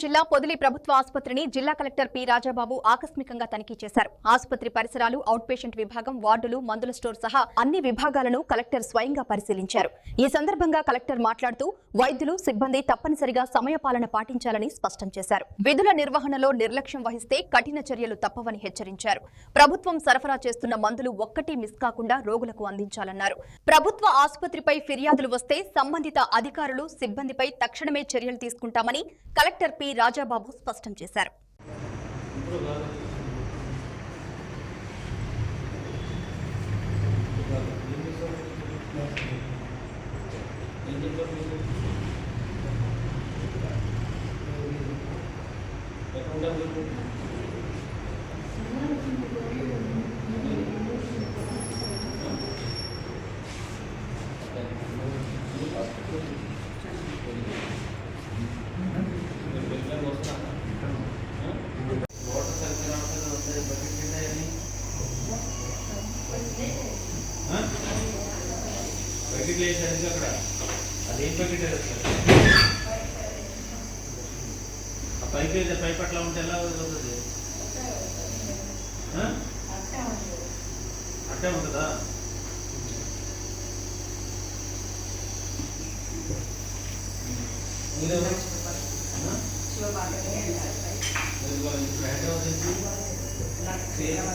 జిల్లా పొదిలి ప్రభుత్వ ఆసుపత్రిని జిల్లా కలెక్టర్ పి రాజాబాబు ఆకస్మికంగా తనిఖీ చేశారు. ఆసుపత్రి పరిసరాలు, అవుట్ పేషెంట్ విభాగం, వార్డులు, మందుల స్టోర్ సహా అన్ని విభాగాలను కలెక్టర్ స్వయంగా పరిశీలించారు. ఈ సందర్భంగా కలెక్టర్ మాట్లాడుతూ వైద్యులు, సిబ్బంది తప్పనిసరిగా సమయపాలన పాటించాలని స్పష్టం చేశారు. విధుల నిర్వహణలో నిర్లక్ష్యం వహిస్తే కఠిన చర్యలు తప్పవని హెచ్చరించారు. ప్రభుత్వం సరఫరా చేస్తున్న మందులు ఒక్కటి మిస్ కాకుండా రోగులకు అందించాలన్నారు. ప్రభుత్వ ఆసుపత్రిపై ఫిర్యాదులు వస్తే సంబంధిత అధికారులు, సిబ్బందిపై తక్షణమే చర్యలు తీసుకుంటామని కలెక్టర్ పి రాజాబాబు స్పష్టం చేశారు. पैकेट ले अदेम पैकेट पैप अट्ला उंटे अट्टे उंटदा